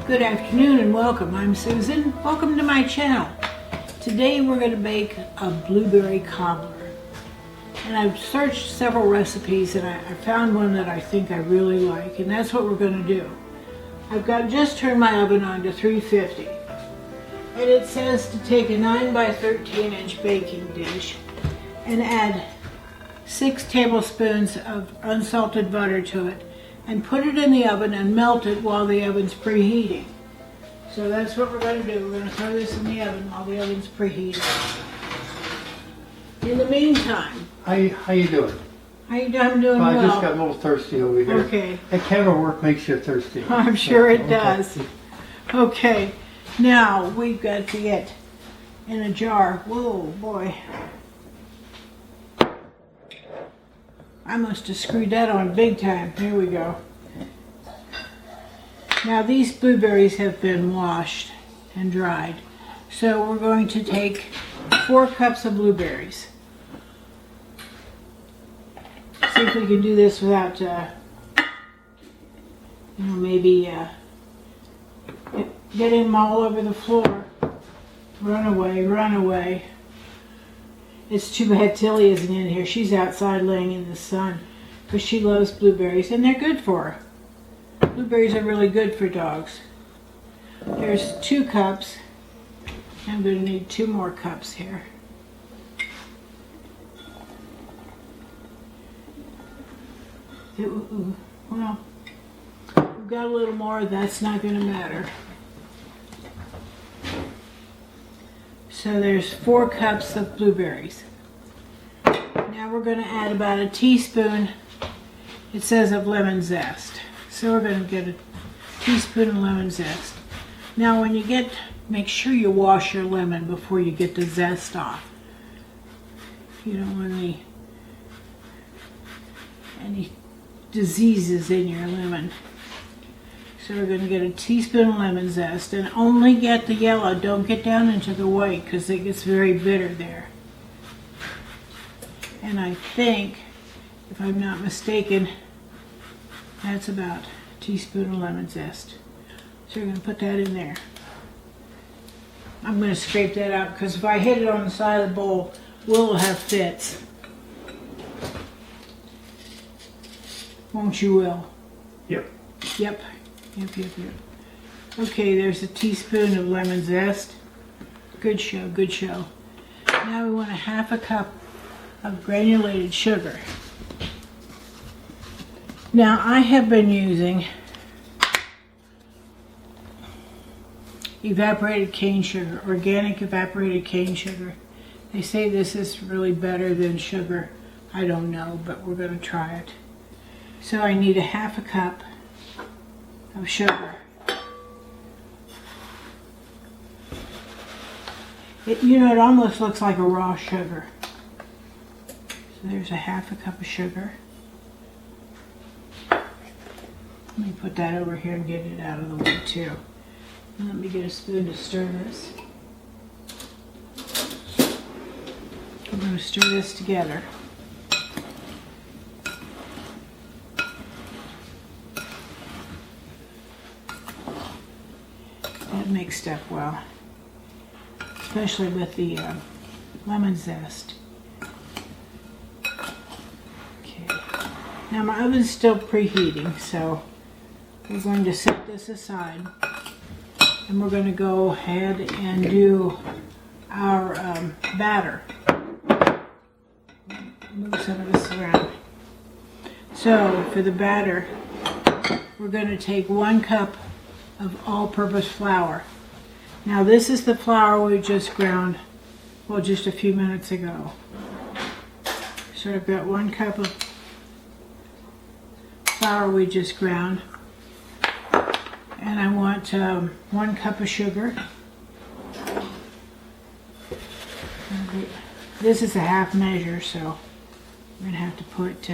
Good afternoon and welcome. I'm Susan. Welcome to my channel. Today we're going to make a blueberry cobbler. And I've searched several recipes and I found one that I think I really like, and that's what we're going to do. I've just turned my oven on to 350. And it says to take a 9 by 13 inch baking dish and add 6 tablespoons of unsalted butter to it and put it in the oven and melt it while the oven's preheating. So that's what we're going to do. We're going to throw this in the oven while the oven's preheating. In the meantime... How you doing? I'm doing well. I just got a little thirsty over here. Okay. That camera work makes you thirsty. I'm sure it does. Okay. Now we've got to get in a jar. Whoa, boy. I must have screwed that on big time. Here we go. Now these blueberries have been washed and dried. So we're going to take 4 cups of blueberries. See if we can do this without, maybe getting them all over the floor. Run away, run away. It's too bad Tilly isn't in here. She's outside laying in the sun because she loves blueberries and they're good for her. Blueberries are really good for dogs. There's 2 cups. I'm going to need 2 more cups here. Well, we've got a little more. That's not going to matter. So there's 4 cups of blueberries. Now we're going to add about a teaspoon, it says, of lemon zest. So we're going to get a teaspoon of lemon zest. Now when you make sure you wash your lemon before you get the zest off. You don't want any diseases in your lemon. So we're going to get a teaspoon of lemon zest and only get the yellow. Don't get down into the white because it gets very bitter there. And I think, if I'm not mistaken, that's about a teaspoon of lemon zest. So we're going to put that in there. I'm going to scrape that out because if I hit it on the side of the bowl, we'll have fits. Won't you, Will? Yep. Yep. Yep. Okay, there's a teaspoon of lemon zest. Good show, good show. Now we want a 1/2 cup of granulated sugar. Now I have been using evaporated cane sugar, organic evaporated cane sugar. They say this is really better than sugar. I don't know, but we're going to try it. So I need a 1/2 cup of sugar. It almost looks like a raw sugar. So there's a 1/2 cup of sugar. Let me put that over here and get it out of the way too. And let me get a spoon to stir this. I'm going to stir this together. That mixed up well, especially with the lemon zest. Okay. Now my oven's still preheating, so we're going to set this aside, and we're going to go ahead and do our batter. Move some of this around. So for the batter, we're going to take 1 cup of all-purpose flour. Now this is the flour we just ground, well, just a few minutes ago. So I've got 1 cup of flour we just ground, and I want 1 cup of sugar. This is a half measure, so I'm going to have to put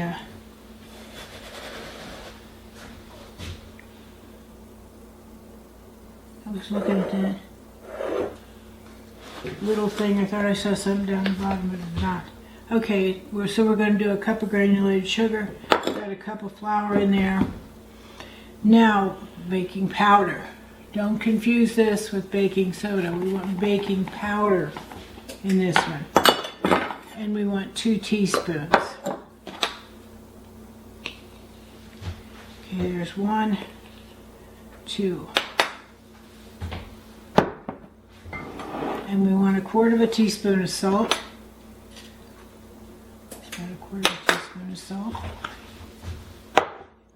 I was looking at that little thing. I thought I saw something down the bottom, but it's not. Okay, so we're going to do a cup of granulated sugar. Got a cup of flour in there. Now, baking powder. Don't confuse this with baking soda. We want baking powder in this one. And we want 2 teaspoons. Okay, there's 1, 2. And we want 1/4 teaspoon of salt. About 1/4 teaspoon of salt.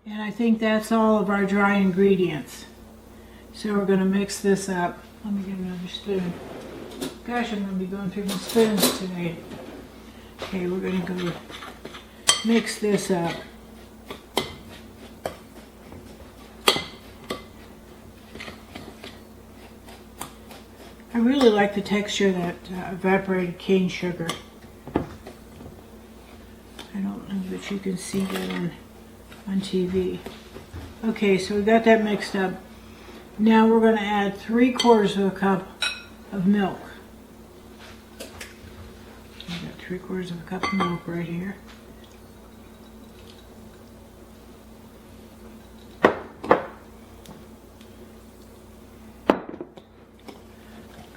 And I think that's all of our dry ingredients. So we're going to mix this up. Let me get another spoon. Gosh, I'm going to be going through my spoons today. Okay, we're going to go mix this up. I really like the texture of that evaporated cane sugar. I don't know that you can see that on TV. Okay, so we got that mixed up. Now we're going to add 3/4 cup of milk. I've got 3/4 cup of milk right here.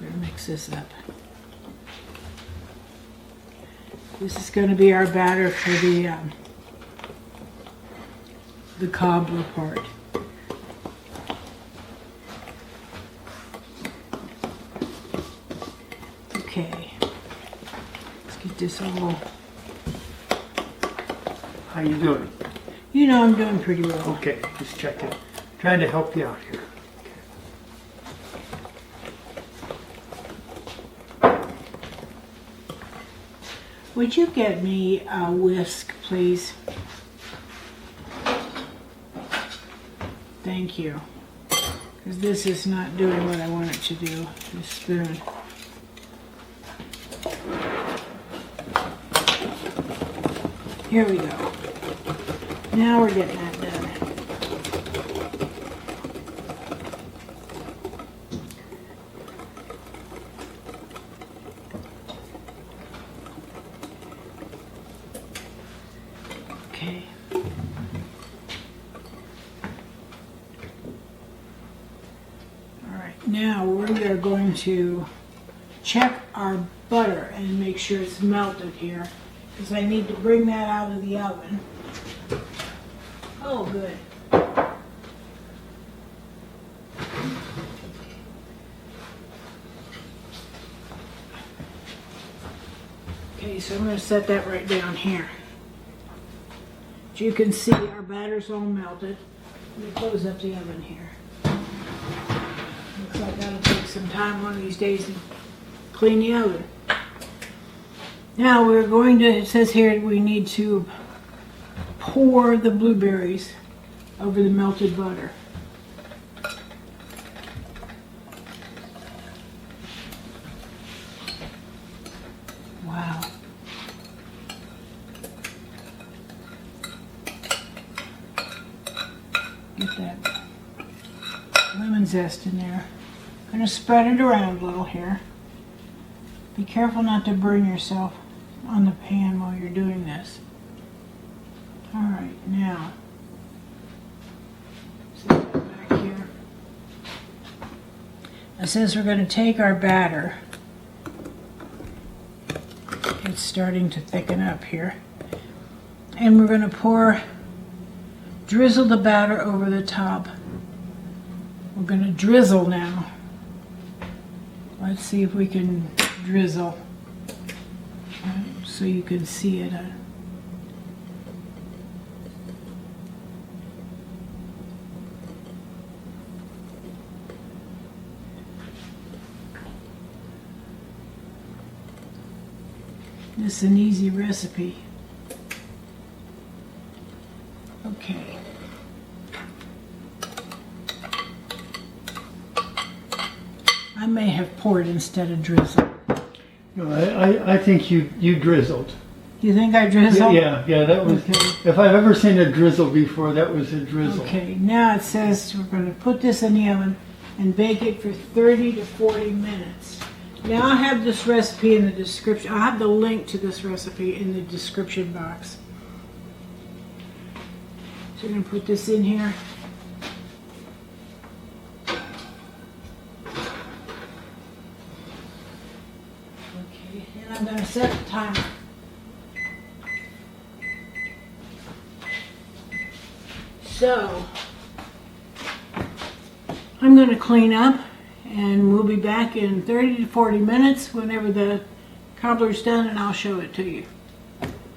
We're going to mix this up. This is going to be our batter for the cobbler part. Okay, let's get this all. How you doing? You know I'm doing pretty well. Okay, just checking. Trying to help you out here. Would you get me a whisk, please? Thank you. Because this is not doing what I want it to do. This spoon. Here we go. Now we're getting that done. Okay. All right, now we are going to check our butter and make sure it's melted here, because I need to bring that out of the oven. Oh, good. Okay, so I'm going to set that right down here. As you can see, our batter's all melted. Let me close up the oven here. Looks like that'll take some time one of these days to clean the oven. Now we're going to, it says here we need to pour the blueberries over the melted butter. Wow. Get that lemon zest in there. I'm going to spread it around a little here. Be careful not to burn yourself on the pan while you're doing this. Alright, now, set that back here. It says we're going to take our batter. It's starting to thicken up here. And we're going to drizzle the batter over the top. We're going to drizzle now. Let's see if we can drizzle so you can see it. This is an easy recipe. Okay. I may have poured instead of drizzled. No, I think you drizzled. You think I drizzled? Yeah, that was. Okay. If I've ever seen a drizzle before, that was a drizzle. Okay, now it says we're going to put this in the oven and bake it for 30 to 40 minutes. Now I have this recipe in the description. I have the link to this recipe in the description box. So we're going to put this in here. Okay, and I'm going to set the timer. So, I'm going to clean up, and we'll be back in 30 to 40 minutes whenever the cobbler's done, and I'll show it to you.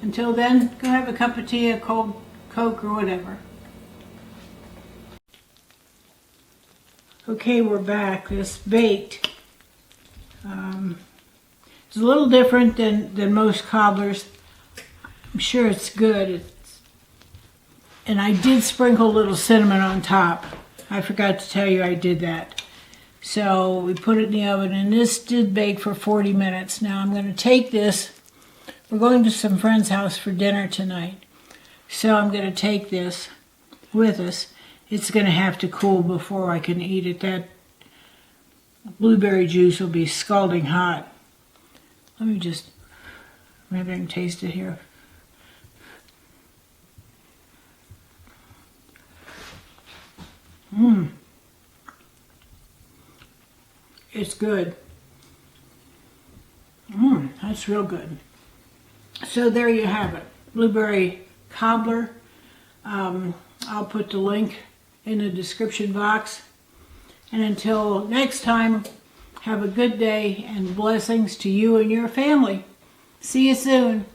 Until then, go have a cup of tea, a cold Coke, or whatever. Okay, we're back. This baked. It's a little different than most cobblers. I'm sure it's good. And I did sprinkle a little cinnamon on top. I forgot to tell you I did that. So we put it in the oven, and this did bake for 40 minutes. Now I'm going to take this. We're going to some friend's house for dinner tonight. So I'm going to take this with us. It's going to have to cool before I can eat it. That blueberry juice will be scalding hot. Let me just, maybe I can taste it here. It's good. That's real good. So there you have it. Blueberry cobbler. I'll put the link in the description box. And until next time, have a good day and blessings to you and your family. See you soon.